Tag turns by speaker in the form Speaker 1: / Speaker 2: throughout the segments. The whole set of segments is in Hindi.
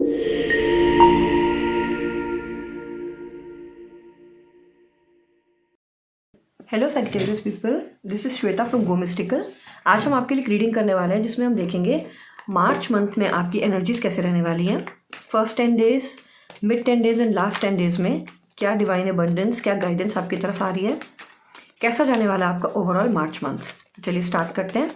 Speaker 1: Hello Sagittarius people, this is Shweta from go mystical. आज हम आपके लिए रीडिंग करने वाले हैं जिसमें हम देखेंगे मार्च मंथ में आपकी एनर्जीज कैसे रहने वाली हैं। First 10 days, mid 10 days and last 10 days में क्या डिवाइन अबंडेंस, क्या गाइडेंस आपकी तरफ आ रही है, कैसा जाने वाला है आपका ओवरऑल मार्च मंथ। तो चलिए स्टार्ट करते हैं।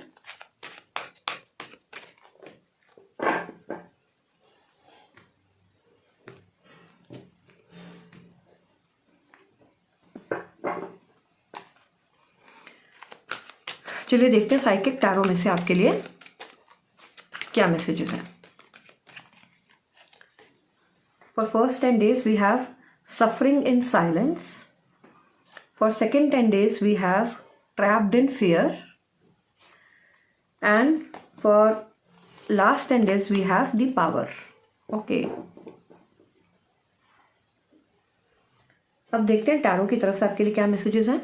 Speaker 1: चलिए देखते हैं साइकिक टैरो में से आपके लिए क्या मैसेजेस हैं। For first 10 days we have suffering in silence. For second 10 days we have trapped in fear, and for last 10 days we have the power. Okay, अब देखते हैं टैरो की तरफ से आपके लिए क्या मैसेजेस हैं।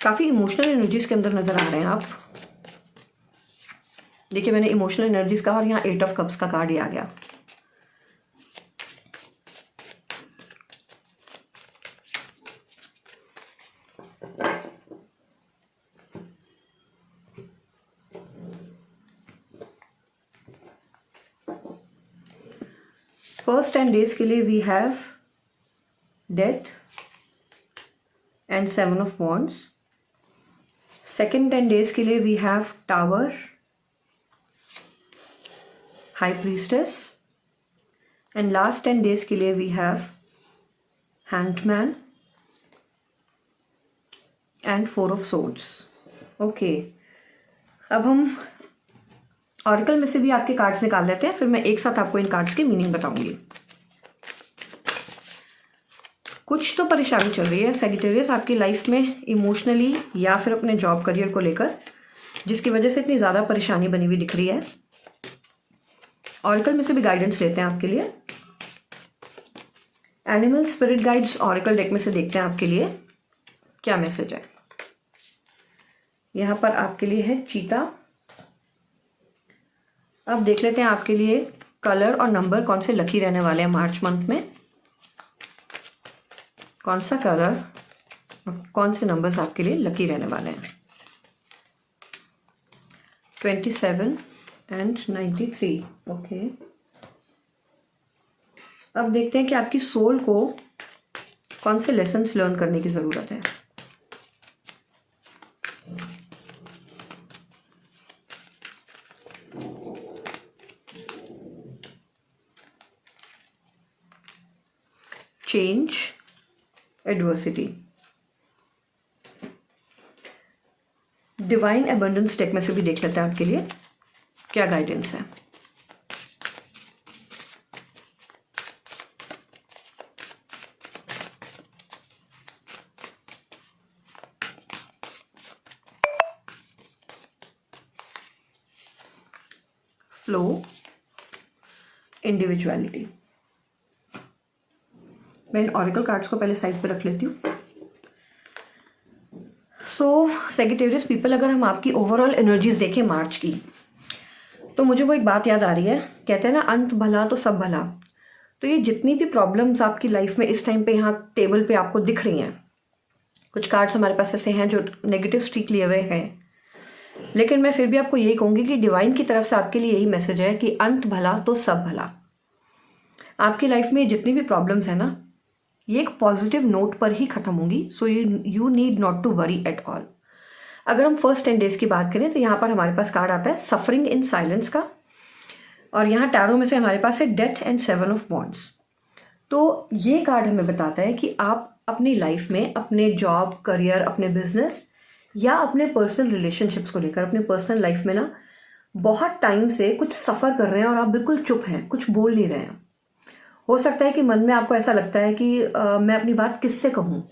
Speaker 1: काफ़ी इमोशनल एनर्जीज के अंदर नज़र आ रहे हैं आप। देखिए, मैंने इमोशनल एनर्जीज कहा और यहाँ 8 ऑफ कप्स का कार्ड ही आ गया। फर्स्ट 10 डेज के लिए we have death and 7 of wands. Second 10 days के लिए we have tower, high priestess, and last 10 days के लिए we have hanged man and 4 of swords. Okay, अब हम ऑरिकल में से भी आपके कार्ड्स निकाल लेते हैं, फिर मैं एक साथ आपको इन कार्ड्स की मीनिंग बताऊंगी। कुछ तो परेशानी चल रही है सैजिटेरियस आपकी लाइफ में इमोशनली या फिर अपने जॉब करियर को लेकर, जिसकी वजह से इतनी ज़्यादा परेशानी बनी हुई दिख रही है। ऑरिकल में से भी गाइडेंस लेते हैं आपके लिए। Animal spirit guides oracle deck में से देखते हैं आपके लिए क्या मैसेज है। यहाँ पर आपके लिए है चीता। अब देख लेते हैं आपके लिए कलर और नंबर कौन से लकी रहने वाले हैं मार्च मंथ में। कौन सा कलर और कौन से नंबर्स आपके लिए लकी रहने वाले हैं। 27 एंड 93। ओके, अब देखते हैं कि आपकी सोल को कौन से लेसन्स लर्न करने की ज़रूरत है। Change, adversity. Divine abundance deck में से भी देख लेते हैं आपके लिए क्या गाइडेंस है। Flow, individuality. मैं इन ऑरिकल कार्ड्स को पहले साइड पे रख लेती हूँ। सो सैजिटेरियस पीपल, अगर हम आपकी ओवरऑल एनर्जीज देखें मार्च की, तो मुझे वो एक बात याद आ रही है। कहते हैं ना, अंत भला तो सब भला। तो ये जितनी भी प्रॉब्लम्स आपकी लाइफ में इस टाइम पे यहाँ टेबल पे आपको दिख रही हैं, कुछ कार्ड्स हमारे पास ऐसे हैं जो नेगेटिव स्ट्रीक लिए हुए हैं, लेकिन मैं फिर भी आपको यही कहूँगी कि डिवाइन की तरफ से आपके लिए यही मैसेज है कि अंत भला तो सब भला। आपकी लाइफ में जितनी भी प्रॉब्लम्स है ना, ये एक पॉजिटिव नोट पर ही खत्म होंगी। So you need not to worry at all. अगर हम फर्स्ट 10 डेज की बात करें तो यहाँ पर हमारे पास कार्ड आता है सफरिंग इन साइलेंस का, और यहाँ टैरो में से हमारे पास है डेथ एंड 7 ऑफ वॉन्ड्स। तो ये कार्ड हमें बताता है कि आप अपनी लाइफ में अपने जॉब, करियर, अपने बिजनेस या अपने पर्सनल रिलेशनशिप्स को लेकर, अपने पर्सनल लाइफ में ना बहुत टाइम से कुछ सफ़र कर रहे हैं और आप बिल्कुल चुप हैं, कुछ बोल नहीं रहे हैं। हो सकता है कि मन में आपको ऐसा लगता है कि मैं अपनी बात किससे कहूँ,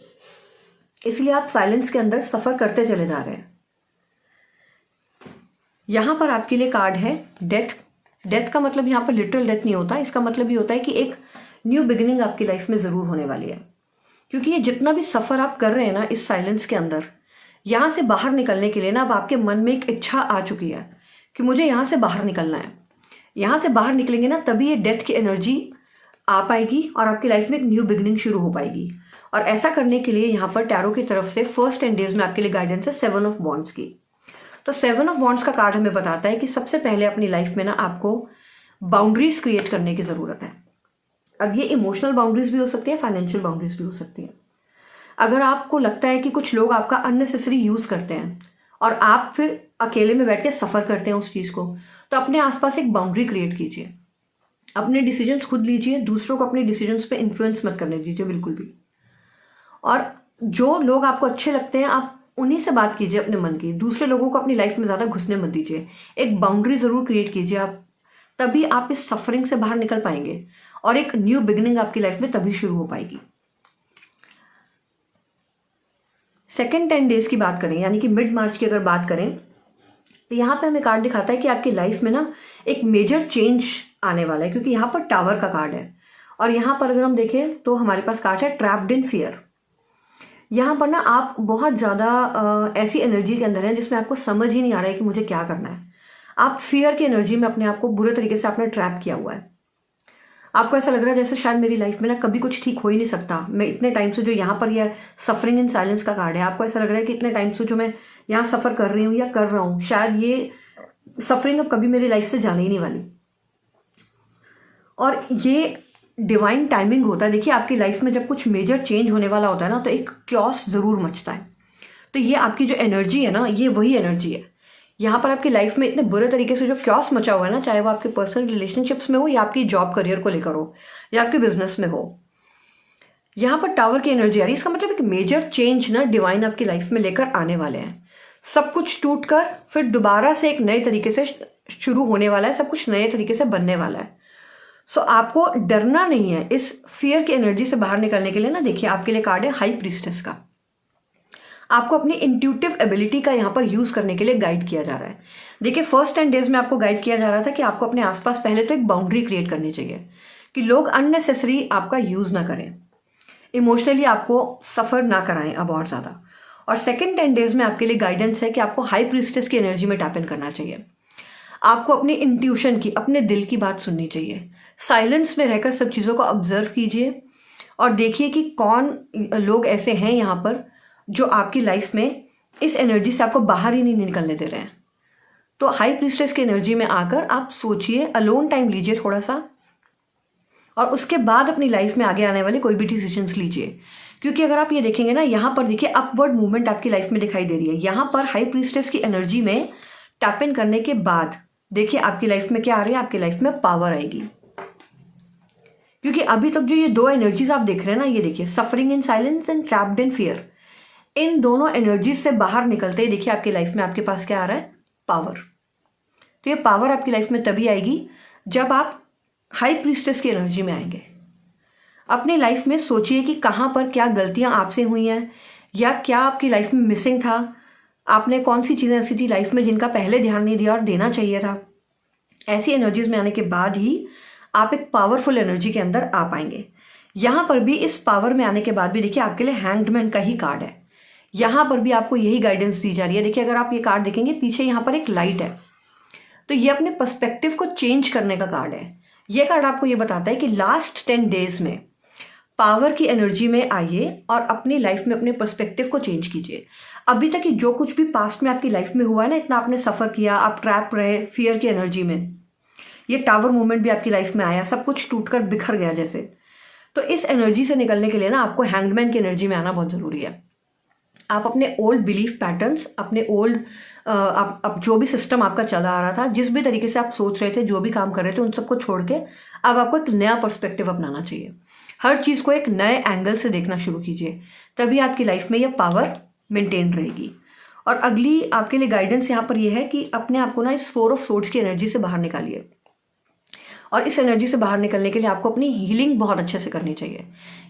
Speaker 1: इसलिए आप साइलेंस के अंदर सफ़र करते चले जा रहे हैं। यहाँ पर आपके लिए कार्ड है डेथ। डेथ का मतलब यहाँ पर लिटरल डेथ नहीं होता, इसका मतलब ये होता है कि एक न्यू बिगिनिंग आपकी लाइफ में ज़रूर होने वाली है। क्योंकि ये जितना भी सफ़र आप कर रहे हैं ना इस साइलेंस के अंदर, यहाँ से बाहर निकलने के लिए ना अब आपके मन में एक इच्छा आ चुकी है कि मुझे यहाँ से बाहर निकलना है। यहाँ से बाहर निकलेंगे ना तभी ये डेथ की एनर्जी आ पाएगी और आपकी लाइफ में एक न्यू बिगनिंग शुरू हो पाएगी। और ऐसा करने के लिए यहाँ पर टैरो की तरफ से फर्स्ट 10 डेज में आपके लिए गाइडेंस है 7 ऑफ वॉन्ड्स की। तो 7 ऑफ वॉन्ड्स का कार्ड हमें बताता है कि सबसे पहले अपनी लाइफ में ना आपको बाउंड्रीज क्रिएट करने की ज़रूरत है। अब ये इमोशनल बाउंड्रीज भी हो सकती है, फाइनेंशियल बाउंड्रीज भी हो सकती है। अगर आपको लगता है कि कुछ लोग आपका अननेसेसरी यूज़ करते हैं और आप फिर अकेले में बैठ के सफ़र करते हैं उस चीज़ को, तो अपने आसपास एक बाउंड्री क्रिएट कीजिए। अपने डिसीजंस खुद लीजिए, दूसरों को अपने डिसीजंस पे इन्फ्लुएंस मत करने दीजिए बिल्कुल भी। और जो लोग आपको अच्छे लगते हैं आप उन्हीं से बात कीजिए अपने मन की, दूसरे लोगों को अपनी लाइफ में ज़्यादा घुसने मत दीजिए। एक बाउंड्री ज़रूर क्रिएट कीजिए आप, तभी आप इस सफरिंग से बाहर निकल पाएंगे और एक न्यू बिगिनिंग आपकी लाइफ में तभी शुरू हो पाएगी। सेकेंड 10 डेज की बात करें, यानी कि मिड मार्च की अगर बात करें, तो यहाँ पे हमें कार्ड दिखाता है कि आपकी लाइफ में ना एक मेजर चेंज आने वाला है, क्योंकि यहाँ पर टावर का कार्ड है। और यहाँ पर अगर हम देखें तो हमारे पास कार्ड है ट्रैप्ड इन फियर। यहाँ पर ना आप बहुत ज़्यादा ऐसी एनर्जी के अंदर हैं जिसमें आपको समझ ही नहीं आ रहा है कि मुझे क्या करना है। आप फियर की एनर्जी में अपने आप को बुरे तरीके से आपने ट्रैप किया हुआ है। आपको ऐसा लग रहा है जैसे शायद मेरी लाइफ में ना कभी कुछ ठीक हो ही नहीं सकता। मैं इतने टाइम से जो यहाँ पर यह सफरिंग इन साइलेंस का कार्ड है, आपको ऐसा लग रहा है कि इतने टाइम से जो मैं यहाँ सफ़र कर रही हूँ या कर रहा हूँ, शायद ये सफरिंग अब कभी मेरी लाइफ से जाने ही नहीं वाली। और ये डिवाइन टाइमिंग होता है। देखिए आपकी लाइफ में जब कुछ मेजर चेंज होने वाला होता है ना, तो एक क्योस ज़रूर मचता है। तो ये आपकी जो एनर्जी है ना, ये वही एनर्जी है। यहाँ पर आपकी लाइफ में इतने बुरे तरीके से जो क्योस मचा हुआ है ना, चाहे वो आपके पर्सनल रिलेशनशिप्स में हो या आपकी जॉब करियर को लेकर हो या आपके बिजनेस में हो, यहाँ पर टावर की एनर्जी आ रही है। इसका मतलब एक मेजर चेंज ना डिवाइन आपकी लाइफ में लेकर आने वाले हैं। सब कुछ टूट कर फिर दोबारा से एक नए तरीके से शुरू होने वाला है, सब कुछ नए तरीके से बनने वाला है। सो आपको डरना नहीं है इस फियर की एनर्जी से बाहर निकलने के लिए ना। देखिए आपके लिए कार्ड है हाई प्रीस्टेस का। आपको अपनी इंट्यूटिव एबिलिटी का यहाँ पर यूज करने के लिए गाइड किया जा रहा है। देखिए फर्स्ट 10 डेज में आपको गाइड किया जा रहा था कि आपको अपने आसपास पहले तो एक बाउंड्री क्रिएट करनी चाहिए कि लोग अननेसेसरी आपका यूज ना करें, इमोशनली आपको सफर ना कराएं अब और ज्यादा। और सेकेंड 10 डेज में आपके लिए गाइडेंस है कि आपको हाई प्रीस्टेस की एनर्जी में टैप इन करना चाहिए। आपको अपनी इंट्यूशन की, अपने दिल की बात सुननी चाहिए। साइलेंस में रहकर सब चीज़ों को ऑब्जर्व कीजिए और देखिए कि कौन लोग ऐसे हैं यहाँ पर जो आपकी लाइफ में इस एनर्जी से आपको बाहर ही नहीं निकलने दे रहे हैं। तो हाई प्रीस्टेस की एनर्जी में आकर आप सोचिए, अलोन टाइम लीजिए थोड़ा सा, और उसके बाद अपनी लाइफ में आगे आने वाले कोई भी डिसीजंस लीजिए। क्योंकि अगर आप ये देखेंगे ना, यहाँ पर देखिए अपवर्ड मूवमेंट आपकी लाइफ में दिखाई दे रही है। यहाँ पर हाई प्रीस्टेस की एनर्जी में टैप इन करने के बाद देखिए आपकी लाइफ में क्या आ रही है, आपकी लाइफ में पावर आएगी। क्योंकि अभी तक जो ये दो एनर्जीज आप देख रहे हैं ना, ये देखिए suffering in silence and trapped in fear, इन दोनों एनर्जीज से बाहर निकलते ही देखिए आपकी लाइफ में आपके पास क्या आ रहा है, पावर। तो ये पावर आपकी लाइफ में तभी आएगी जब आप हाई प्रीस्टेस की एनर्जी में आएंगे। अपनी लाइफ में सोचिए कि कहाँ पर क्या गलतियां आपसे हुई हैं या क्या आपकी लाइफ में मिसिंग था। आपने कौन सी चीज़ें ऐसी थी लाइफ में जिनका पहले ध्यान नहीं दिया और देना चाहिए था। ऐसी एनर्जीज में आने के बाद ही आप एक पावरफुल एनर्जी के अंदर आ पाएंगे। यहाँ पर भी इस पावर में आने के बाद भी देखिए आपके लिए हैंग्ड मैन का ही कार्ड है। यहाँ पर भी आपको यही गाइडेंस दी जा रही है। देखिए अगर आप ये कार्ड देखेंगे पीछे यहाँ पर एक लाइट है, तो ये अपने पर्सपेक्टिव को चेंज करने का कार्ड है। ये कार्ड आपको ये बताता है कि लास्ट 10 डेज में पावर की एनर्जी में आइए और अपनी लाइफ में अपने पर्सपेक्टिव को चेंज कीजिए। अभी तक जो कुछ भी पास्ट में आपकी लाइफ में हुआ है ना, इतना आपने सफ़र किया, आप ट्रैप रहे फियर की एनर्जी में, ये टावर मूवमेंट भी आपकी लाइफ में आया, सब कुछ टूटकर बिखर गया जैसे। तो इस एनर्जी से निकलने के लिए ना आपको हैंगमैन की एनर्जी में आना बहुत ज़रूरी है। आप अपने ओल्ड बिलीफ पैटर्न्स, अपने ओल्ड अब जो भी सिस्टम आपका चला आ रहा था, जिस भी तरीके से आप सोच रहे थे, जो भी काम कर रहे थे, उन सबको छोड़ के अब आपको एक नया पर्सपेक्टिव अपनाना चाहिए। हर चीज़ को एक नए एंगल से देखना शुरू कीजिए, तभी आपकी लाइफ में यह पावर मेंटेन रहेगी। और अगली आपके लिए गाइडेंस यहाँ पर यह है कि अपने आप को ना इस 4 ऑफ सोर्ड्स की एनर्जी से बाहर निकालिए। और इस एनर्जी से बाहर निकलने के लिए आपको अपनी हीलिंग बहुत अच्छे से करनी चाहिए।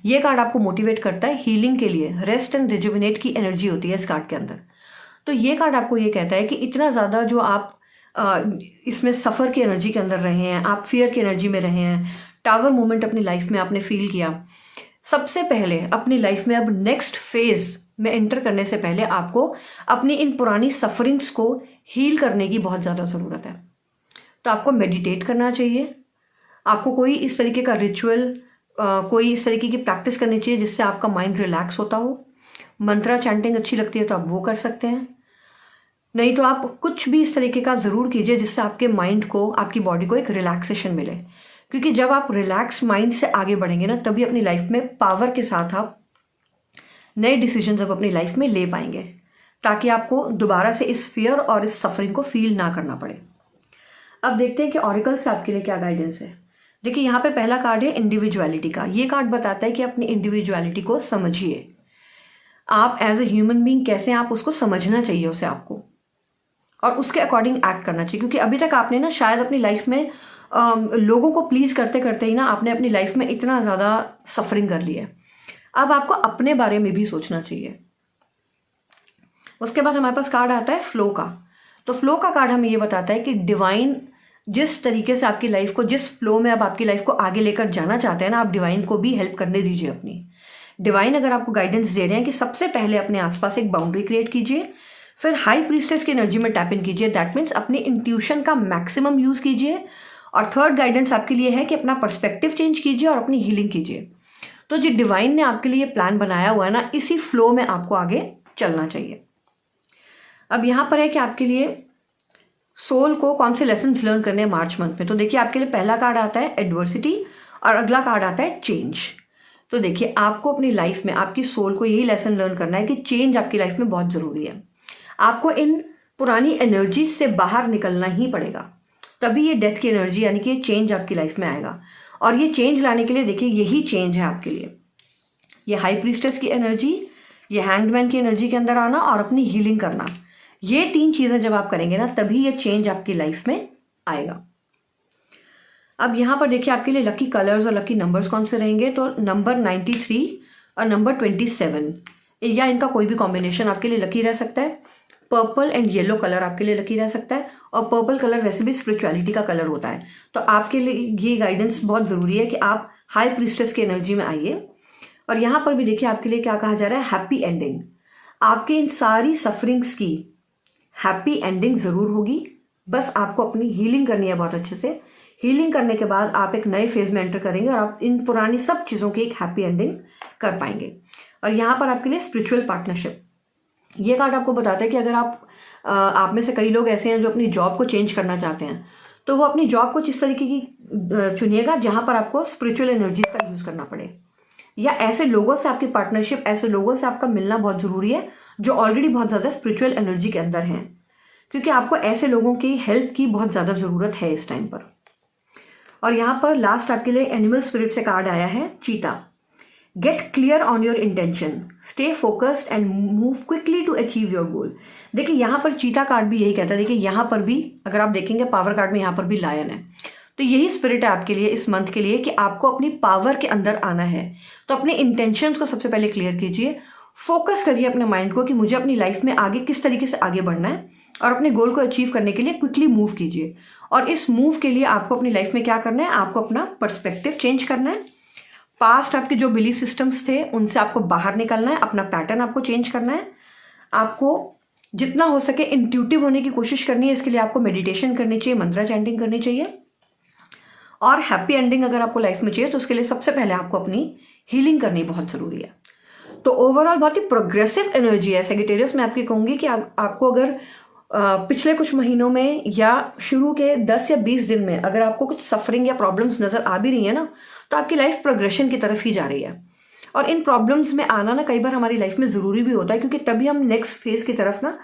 Speaker 1: ये कार्ड आपको मोटिवेट करता है हीलिंग के लिए। रेस्ट एंड रिजुविनेट की एनर्जी होती है इस कार्ड के अंदर। तो ये कार्ड आपको ये कहता है कि इतना ज़्यादा जो आप इसमें सफ़र की एनर्जी के अंदर रहे हैं, आप फियर की एनर्जी में रहे हैं, टावर मूवमेंट अपनी लाइफ में आपने फील किया, सबसे पहले अपनी लाइफ में अब नेक्स्ट फेज में एंटर करने से पहले आपको अपनी इन पुरानी सफरिंग्स को हील करने की बहुत ज़्यादा ज़रूरत है। तो आपको मेडिटेट करना चाहिए, आपको कोई इस तरीके का रिचुअल, कोई इस तरीके की प्रैक्टिस करनी चाहिए जिससे आपका माइंड रिलैक्स होता हो। मंत्रा चैंटिंग अच्छी लगती है तो आप वो कर सकते हैं, नहीं तो आप कुछ भी इस तरीके का ज़रूर कीजिए जिससे आपके माइंड को, आपकी बॉडी को एक रिलैक्सेशन मिले। क्योंकि जब आप रिलैक्स माइंड से आगे बढ़ेंगे ना, तभी अपनी लाइफ में पावर के साथ आप नए डिसीजंस अब अपनी लाइफ में ले पाएंगे, ताकि आपको दोबारा से इस फियर और इस सफरिंग को फील ना करना पड़े। अब देखते हैं कि ऑरिकल से आपके लिए क्या गाइडेंस है। देखिए यहाँ पे पहला कार्ड है इंडिविजुअलिटी का। ये कार्ड बताता है कि अपनी इंडिविजुअलिटी को समझिए, आप एज ए ह्यूमन बीइंग कैसे, आप उसको समझना चाहिए उसे आपको, और उसके अकॉर्डिंग एक्ट करना चाहिए। क्योंकि अभी तक आपने ना शायद अपनी लाइफ में लोगों को प्लीज करते करते ही ना आपने अपनी लाइफ में इतना ज़्यादा सफरिंग कर ली है। अब आपको अपने बारे में भी सोचना चाहिए। उसके बाद हमारे पास कार्ड आता है फ्लो का। तो फ्लो का कार्ड हमें ये बताता है कि डिवाइन जिस तरीके से आपकी लाइफ को, जिस फ्लो में अब आपकी लाइफ को आगे लेकर जाना चाहते हैं ना, आप डिवाइन को भी हेल्प करने दीजिए अपनी। डिवाइन अगर आपको गाइडेंस दे रहे हैं कि सबसे पहले अपने आसपास एक बाउंड्री क्रिएट कीजिए, फिर हाई प्रीस्टेस की एनर्जी में टैप इन कीजिए, दैट मीन्स अपनी इंट्यूशन का मैक्सिमम यूज कीजिए। और थर्ड गाइडेंस आपके लिए है कि अपना पर्सपेक्टिव चेंज कीजिए और अपनी हीलिंग कीजिए। तो जो डिवाइन ने आपके लिए प्लान बनाया हुआ है ना, इसी फ्लो में आपको आगे चलना चाहिए। अब यहाँ पर है कि आपके लिए सोल को कौन से लेसन्स लर्न करने हैं मार्च मंथ में। तो देखिए आपके लिए पहला कार्ड आता है एडवर्सिटी और अगला कार्ड आता है चेंज। तो देखिए आपको अपनी लाइफ में आपकी सोल को यही लेसन लर्न करना है कि चेंज आपकी लाइफ में बहुत ज़रूरी है। आपको इन पुरानी एनर्जीज से बाहर निकलना ही पड़ेगा, तभी ये डेथ की एनर्जी यानी कि ये चेंज आपकी लाइफ में आएगा। और ये चेंज लाने के लिए देखिए यही चेंज है आपके लिए, ये हाई प्रीस्टेस की एनर्जी, ये हैंग्डमैन की एनर्जी के अंदर आना और अपनी हीलिंग करना, ये तीन चीज़ें जब आप करेंगे ना, तभी ये चेंज आपकी लाइफ में आएगा। अब यहाँ पर देखिए आपके लिए लकी कलर्स और लकी नंबर्स कौन से रहेंगे। तो नंबर 93 और नंबर 27 या इनका कोई भी कॉम्बिनेशन आपके लिए लकी रह सकता है। पर्पल एंड येलो कलर आपके लिए लकी रह सकता है, और पर्पल कलर वैसे भी स्पिरिचुअलिटी का कलर होता है। तो आपके लिए ये गाइडेंस बहुत ज़रूरी है कि आप हाई प्रीस्टेस की एनर्जी में आइए। और यहाँ पर भी देखिए आपके लिए क्या कहा जा रहा है, हैप्पी एंडिंग। आपके इन सारी सफरिंग्स की हैप्पी एंडिंग ज़रूर होगी, बस आपको अपनी हीलिंग करनी है बहुत अच्छे से। हीलिंग करने के बाद आप एक नए फेज में एंटर करेंगे और आप इन पुरानी सब चीज़ों की एक हैप्पी एंडिंग कर पाएंगे। और यहाँ पर आपके लिए स्पिरिचुअल पार्टनरशिप, ये कार्ड आपको बताता है कि अगर आप में से कई लोग ऐसे हैं जो अपनी जॉब को चेंज करना चाहते हैं, तो वो अपनी जॉब को जिस तरीके की चुनिएगा जहाँ पर आपको स्पिरिचुअल एनर्जी का यूज़ करना पड़े, या ऐसे लोगों से आपकी पार्टनरशिप, ऐसे लोगों से आपका मिलना बहुत ज़रूरी है जो ऑलरेडी बहुत ज़्यादा स्पिरिचुअल एनर्जी के अंदर हैं, क्योंकि आपको ऐसे लोगों की हेल्प की बहुत ज़्यादा ज़रूरत है इस टाइम पर। और यहाँ पर लास्ट आपके लिए एनिमल स्पिरिट से कार्ड आया है चीता। Get clear on your intention, stay focused and move quickly to achieve your goal. देखिए यहाँ पर चीता कार्ड भी यही कहता है। देखिए यहाँ पर भी अगर आप देखेंगे पावर कार्ड में यहाँ पर भी लायन है, तो यही स्पिरिट है आपके लिए इस मंथ के लिए कि आपको अपनी पावर के अंदर आना है। तो अपने इंटेंशंस को सबसे पहले क्लियर कीजिए, फोकस करिए अपने माइंड को कि मुझे अपनी लाइफ में आगे किस तरीके से आगे बढ़ना है, और अपने गोल को अचीव करने के लिए क्विकली मूव कीजिए। और इस मूव के लिए आपको अपनी लाइफ में क्या करना है, आपको अपना पर्सपेक्टिव चेंज करना है। पास्ट आपके जो बिलीफ सिस्टम्स थे उनसे आपको बाहर निकलना है, अपना पैटर्न आपको चेंज करना है। आपको जितना हो सके इंट्यूटिव होने की कोशिश करनी है। इसके लिए आपको मेडिटेशन करनी चाहिए, मंत्रा चैंटिंग करनी चाहिए। और हैप्पी एंडिंग अगर आपको लाइफ में चाहिए तो उसके लिए सबसे पहले आपको अपनी हीलिंग करनी बहुत ज़रूरी है। तो ओवरऑल बहुत ही प्रोग्रेसिव एनर्जी है सेजिटेरियस। मैं आपकी कहूँगी कि आपको अगर पिछले कुछ महीनों में या शुरू के 10 या 20 दिन में अगर आपको कुछ सफरिंग या प्रॉब्लम्स नज़र आ भी रही है ना, तो आपकी लाइफ प्रोग्रेशन की तरफ ही जा रही है। और इन प्रॉब्लम्स में आना ना कई बार हमारी लाइफ में ज़रूरी भी होता है, क्योंकि तभी हम नेक्स्ट फेज की तरफ ना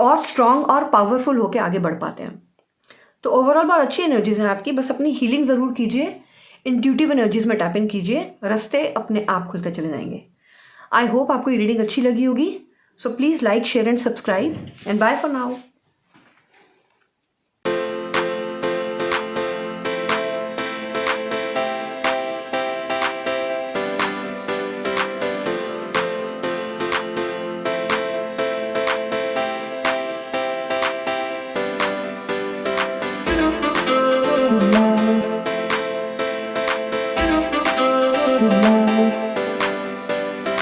Speaker 1: और स्ट्रॉन्ग और पावरफुल होकर आगे बढ़ पाते हैं। तो ओवरऑल बहुत अच्छी एनर्जीज हैं आपकी, बस अपनी हीलिंग ज़रूर कीजिए, इंट्यूटिव एनर्जीज में टैप इन कीजिए, रास्ते अपने आप खुलते चले जाएंगे। आई होप आपको ये रीडिंग अच्छी लगी होगी। So please like, share and subscribe, and bye for now.